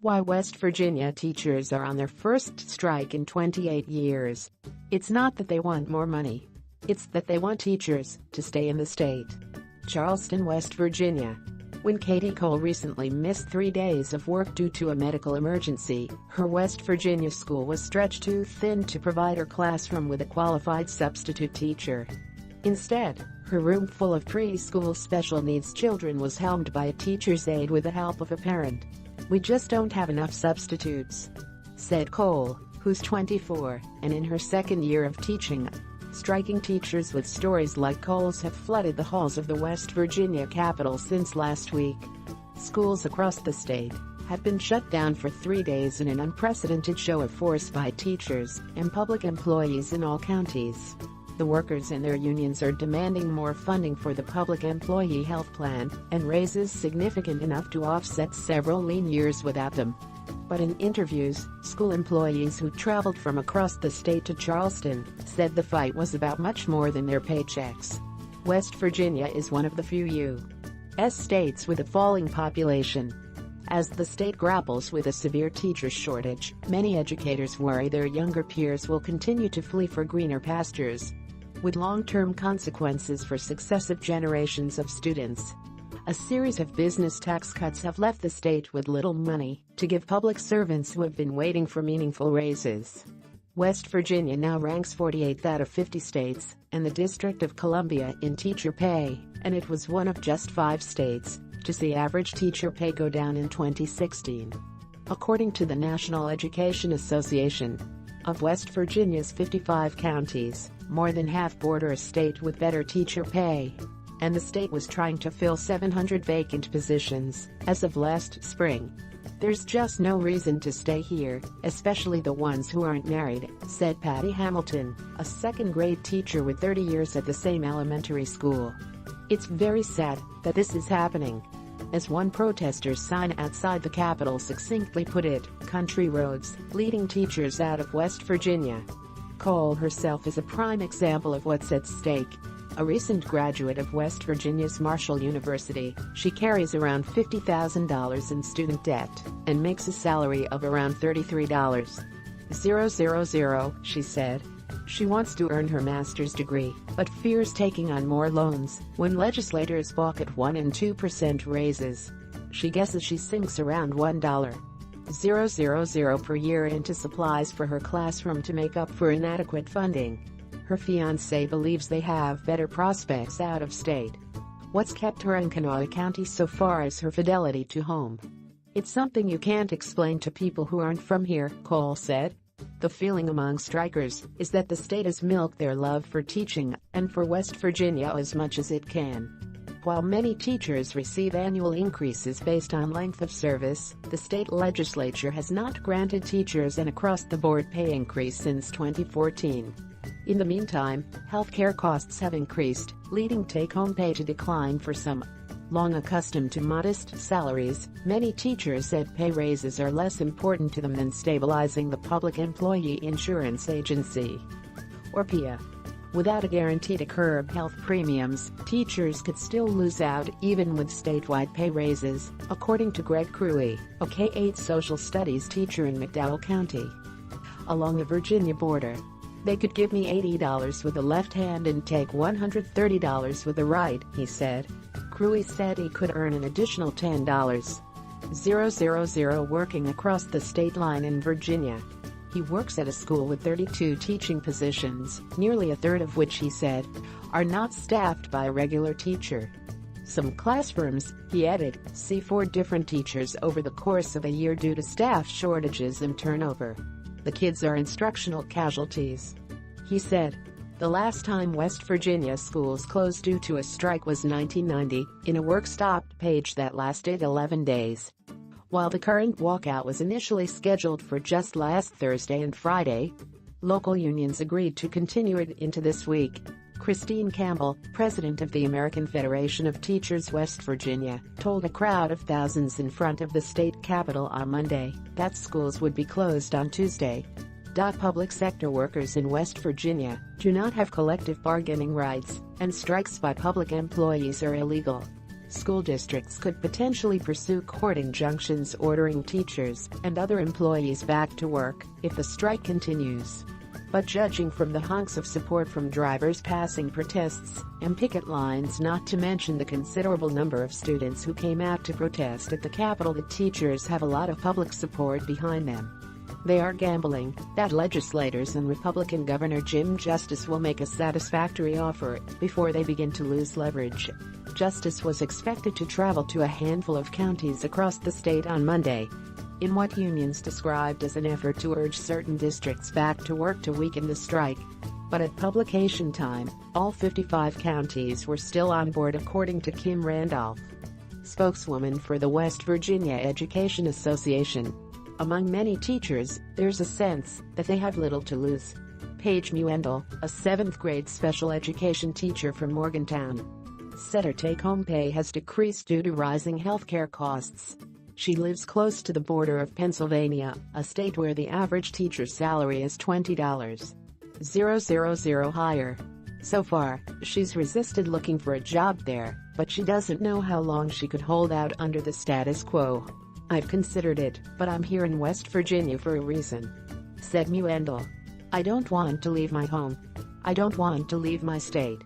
why West Virginia teachers are on their first strike in 28 years. It's not that they want more money. It's that they want teachers to stay in the state. Charleston, West Virginia. When Katie Cole recently missed 3 days of work due to a medical emergency, her West Virginia school was stretched too thin to provide her classroom with a qualified substitute teacher. Instead, her room full of preschool special needs children was helmed by a teacher's aide with the help of a parent. "We just don't have enough substitutes," said Cole, who's 24 and in her second year of teaching. Striking teachers with stories like Cole's have flooded the halls of the West Virginia Capitol since last week. Schools across the state have been shut down for 3 days in an unprecedented show of force by teachers and public employees in all counties. The workers and their unions are demanding more funding for the Public Employee Health Plan and raises significant enough to offset several lean years without them. But in interviews, school employees who traveled from across the state to Charleston said the fight was about much more than their paychecks. West Virginia is one of the few U.S. states with a falling population. As the state grapples with a severe teacher shortage, many educators worry their younger peers will continue to flee for greener pastures, with long-term consequences for successive generations of students. A series of business tax cuts have left the state with little money to give public servants who have been waiting for meaningful raises. West Virginia now ranks 48th out of 50 states, and the District of Columbia in teacher pay, and it was one of just 5 states to see average teacher pay go down in 2016. According to the National Education Association, of West Virginia's 55 counties, more than half border a state with better teacher pay, and the state was trying to fill 700 vacant positions as of last spring. "There's just no reason to stay here, especially the ones who aren't married," said Patty Hamilton, a second-grade teacher with 30 years at the same elementary school. "It's very sad that this is happening." As one protester's sign outside the Capitol succinctly put it, "Country roads, leading teachers out of West Virginia." Cole herself is a prime example of what's at stake. A recent graduate of West Virginia's Marshall University, she carries around $50,000 in student debt and makes a salary of around $33,000, she said. She wants to earn her master's degree, but fears taking on more loans when legislators balk at 1% and 2% raises. She guesses she sinks around $1,000 per year into supplies for her classroom to make up for inadequate funding. Her fiancé believes they have better prospects out of state. What's kept her in Kanawha County so far is her fidelity to home. "It's something you can't explain to people who aren't from here," Cole said. The feeling among strikers is that the state has milked their love for teaching and for West Virginia as much as it can. While many teachers receive annual increases based on length of service, the state legislature has not granted teachers an across-the-board pay increase since 2014. In the meantime, healthcare costs have increased, leading take-home pay to decline for some. Long accustomed to modest salaries, many teachers said pay raises are less important to them than stabilizing the Public Employee Insurance Agency, or PIA. Without a guarantee to curb health premiums, teachers could still lose out even with statewide pay raises, according to Greg Cruey, a K-8 social studies teacher in McDowell County, along the Virginia border. "They could give me $80 with the left hand and take $130 with the right," he said. Cruey said he could earn an additional $10,000 working across the state line in Virginia. He works at a school with 32 teaching positions, nearly a third of which, he said, are not staffed by a regular teacher. Some classrooms, he added, see 4 different teachers over the course of a year due to staff shortages and turnover. The kids are instructional casualties. He said, the last time West Virginia schools closed due to a strike was 1990, in a work stoppage that lasted 11 days. While the current walkout was initially scheduled for just last Thursday and Friday, local unions agreed to continue it into this week. Christine Campbell, president of the American Federation of Teachers West Virginia, told a crowd of thousands in front of the state capitol on Monday that schools would be closed on Tuesday. Public sector workers in West Virginia do not have collective bargaining rights, and strikes by public employees are illegal. School districts could potentially pursue court injunctions ordering teachers and other employees back to work if the strike continues. But judging from the honks of support from drivers passing protests and picket lines, not to mention the considerable number of students who came out to protest at the Capitol, the teachers have a lot of public support behind them. They are gambling that legislators and Republican Governor Jim Justice will make a satisfactory offer before they begin to lose leverage. Justice was expected to travel to a handful of counties across the state on Monday, in what unions described as an effort to urge certain districts back to work to weaken the strike. But at publication time, all 55 counties were still on board, according to Kim Randolph, spokeswoman for the West Virginia Education Association. Among many teachers, there's a sense that they have little to lose. Paige Muendel, a 7th grade special education teacher from Morgantown, said her take-home pay has decreased due to rising healthcare costs. She lives close to the border of Pennsylvania, a state where the average teacher's salary is $20,000 higher. So far, she's resisted looking for a job there, but she doesn't know how long she could hold out under the status quo. "I've considered it, but I'm here in West Virginia for a reason," said Muendel. "I don't want to leave my home. I don't want to leave my state.